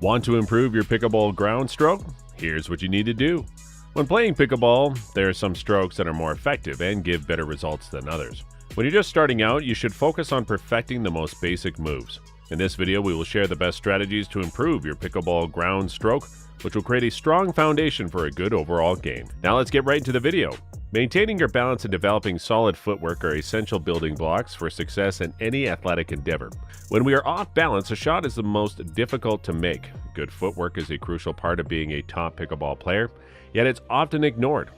Want to improve your pickleball ground stroke? Here's what you need to do. When playing pickleball, there are some strokes that are more effective and give better results than others. When you're just starting out, you should focus on perfecting the most basic moves. In this video, we will share the best strategies to improve your pickleball ground stroke, which will create a strong foundation for a good overall game. Now let's get right into the video. Maintaining your balance and developing solid footwork are essential building blocks for success in any athletic endeavor. When we are off balance, a shot is the most difficult to make. Good footwork is a crucial part of being a top pickleball player, yet it's often ignored.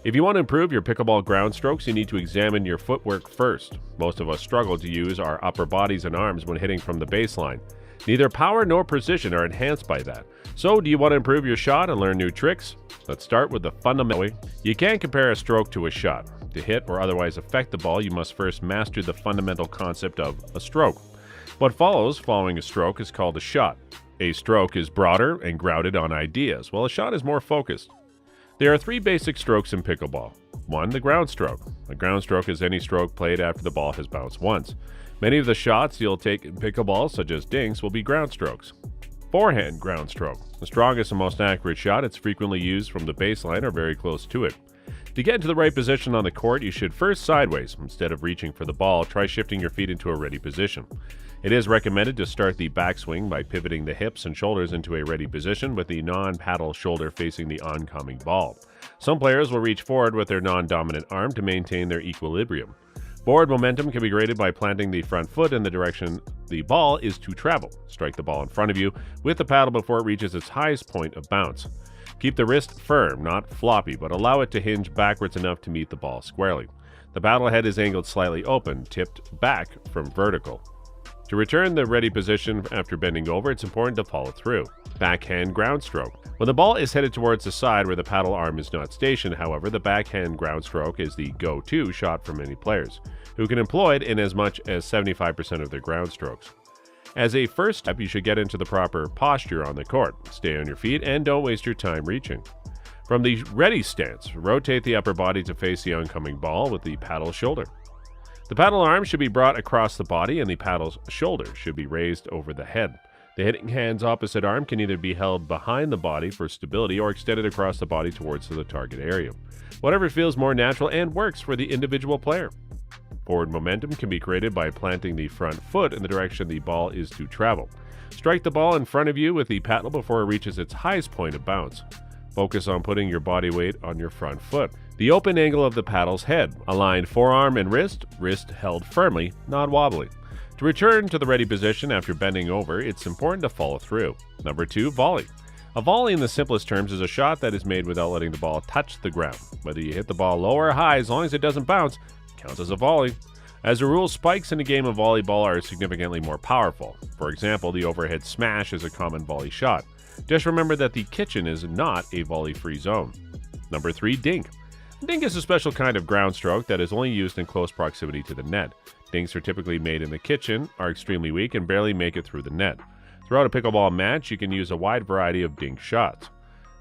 If you want to improve your pickleball ground strokes, you need to examine your footwork first. Most of us struggle to use our upper bodies and arms when hitting from the baseline. Neither power nor precision are enhanced by that. So, do you want to improve your shot and learn new tricks? Let's start with the fundamental way. You can't compare a stroke to a shot. To hit or otherwise affect the ball, you must first master the fundamental concept of a stroke. What follows following a stroke is called a shot. A stroke is broader and grounded on ideas, while a shot is more focused. There are three basic strokes in pickleball. 1. The ground stroke. A ground stroke is any stroke played after the ball has bounced once. Many of the shots you'll take in pickleball, such as dinks, will be ground strokes. Forehand ground stroke. The strongest and most accurate shot, it's frequently used from the baseline or very close to it. To get into the right position on the court, you should first sideways. Instead of reaching for the ball, try shifting your feet into a ready position. It is recommended to start the backswing by pivoting the hips and shoulders into a ready position with the non-paddle shoulder facing the oncoming ball. Some players will reach forward with their non-dominant arm to maintain their equilibrium. Forward momentum can be created by planting the front foot in the direction the ball is to travel. Strike the ball in front of you with the paddle before it reaches its highest point of bounce. Keep the wrist firm, not floppy, but allow it to hinge backwards enough to meet the ball squarely. The paddle head is angled slightly open, tipped back from vertical. To return the ready position after bending over, it's important to follow through. Backhand ground stroke. When the ball is headed towards the side where the paddle arm is not stationed, however, the backhand ground stroke is the go-to shot for many players, who can employ it in as much as 75% of their ground strokes. As a first step, you should get into the proper posture on the court. Stay on your feet and don't waste your time reaching. From the ready stance, rotate the upper body to face the oncoming ball with the paddle shoulder. The paddle arm should be brought across the body and the paddle's shoulder should be raised over the head. The hitting hand's opposite arm can either be held behind the body for stability or extended across the body towards the target area. Whatever feels more natural and works for the individual player. Forward momentum can be created by planting the front foot in the direction the ball is to travel. Strike the ball in front of you with the paddle before it reaches its highest point of bounce. Focus on putting your body weight on your front foot. The open angle of the paddle's head. Aligned forearm and wrist held firmly, not wobbly. To return to the ready position after bending over, it's important to follow through. Number 2, volley. A volley in the simplest terms is a shot that is made without letting the ball touch the ground. Whether you hit the ball low or high, as long as it doesn't bounce, counts as a volley. As a rule, spikes in a game of volleyball are significantly more powerful. For example, the overhead smash is a common volley shot. Just remember that the kitchen is not a volley-free zone. Number 3, dink. Dink is a special kind of ground stroke that is only used in close proximity to the net. Dinks are typically made in the kitchen, are extremely weak, and barely make it through the net. Throughout a pickleball match, you can use a wide variety of dink shots.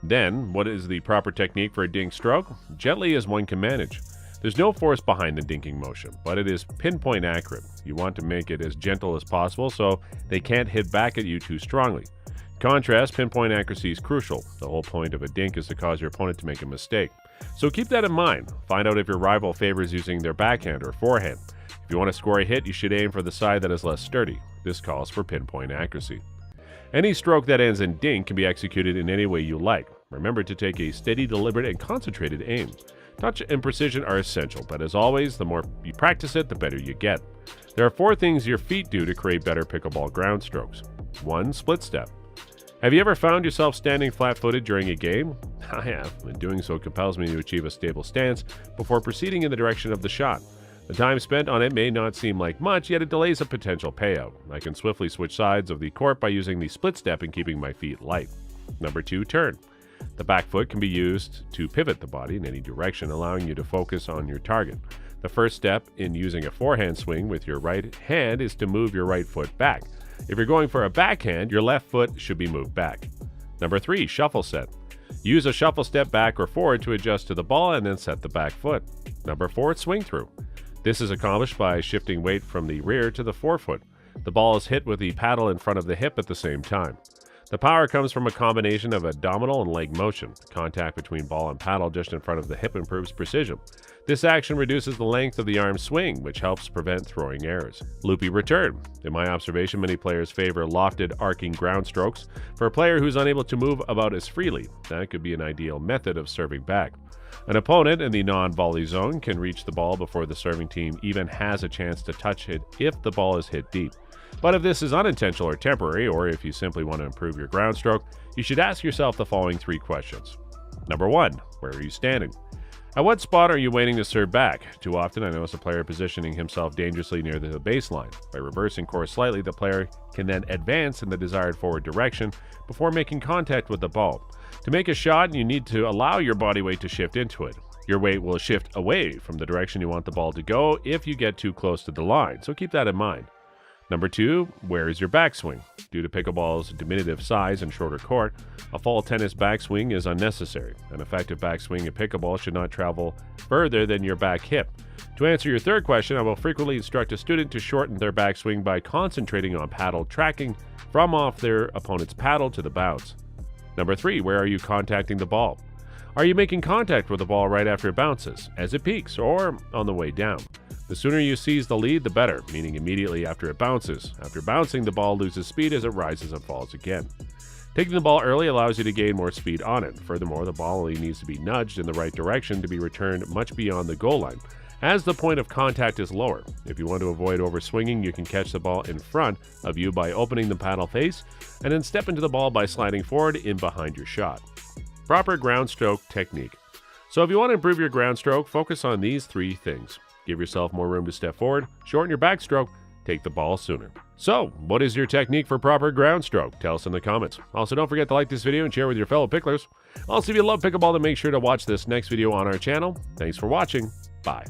Then, what is the proper technique for a dink stroke? Gently as one can manage. There's no force behind the dinking motion, but it is pinpoint accurate. You want to make it as gentle as possible so they can't hit back at you too strongly. In contrast, pinpoint accuracy is crucial. The whole point of a dink is to cause your opponent to make a mistake. So keep that in mind. Find out if your rival favors using their backhand or forehand. If you want to score a hit, you should aim for the side that is less sturdy. This calls for pinpoint accuracy. Any stroke that ends in dink can be executed in any way you like. Remember to take a steady, deliberate, and concentrated aim. Touch and precision are essential, but as always, the more you practice it, the better you get. There are 4 things your feet do to create better pickleball ground strokes. 1. Split step. Have you ever found yourself standing flat-footed during a game? I have, and doing so compels me to achieve a stable stance before proceeding in the direction of the shot. The time spent on it may not seem like much, yet it delays a potential payout. I can swiftly switch sides of the court by using the split step and keeping my feet light. Number 2, turn. The back foot can be used to pivot the body in any direction, allowing you to focus on your target. The first step in using a forehand swing with your right hand is to move your right foot back. If you're going for a backhand, your left foot should be moved back. Number 3, shuffle set. Use a shuffle step back or forward to adjust to the ball and then set the back foot. Number 4, swing through. This is accomplished by shifting weight from the rear to the forefoot. The ball is hit with the paddle in front of the hip at the same time. The power comes from a combination of abdominal and leg motion. Contact between ball and paddle just in front of the hip improves precision. This action reduces the length of the arm swing, which helps prevent throwing errors. Loopy return. In my observation, many players favor lofted, arcing ground strokes. For a player who's unable to move about as freely, that could be an ideal method of serving back. An opponent in the non-volley zone can reach the ball before the serving team even has a chance to touch it if the ball is hit deep. But if this is unintentional or temporary, or if you simply want to improve your ground stroke, you should ask yourself the following 3 questions. Number 1, where are you standing? At what spot are you waiting to serve back? Too often I notice a player positioning himself dangerously near the baseline. By reversing course slightly, the player can then advance in the desired forward direction before making contact with the ball. To make a shot, you need to allow your body weight to shift into it. Your weight will shift away from the direction you want the ball to go if you get too close to the line, so keep that in mind. Number 2, where is your backswing? Due to pickleball's diminutive size and shorter court, a full tennis backswing is unnecessary. An effective backswing in pickleball should not travel further than your back hip. To answer your third question, I will frequently instruct a student to shorten their backswing by concentrating on paddle tracking from off their opponent's paddle to the bounce. Number 3, where are you contacting the ball? Are you making contact with the ball right after it bounces, as it peaks, or on the way down? The sooner you seize the lead, the better, meaning immediately after it bounces. After bouncing, the ball loses speed as it rises and falls again. Taking the ball early allows you to gain more speed on it. Furthermore, the ball only needs to be nudged in the right direction to be returned much beyond the goal line, as the point of contact is lower. If you want to avoid overswinging, you can catch the ball in front of you by opening the paddle face, and then step into the ball by sliding forward in behind your shot. Proper ground stroke technique. So if you want to improve your ground stroke, focus on these 3 things. Give yourself more room to step forward, shorten your backstroke, take the ball sooner. So, what is your technique for proper ground stroke? Tell us in the comments. Also, don't forget to like this video and share with your fellow picklers. Also, if you love pickleball, then make sure to watch this next video on our channel. Thanks for watching. Bye.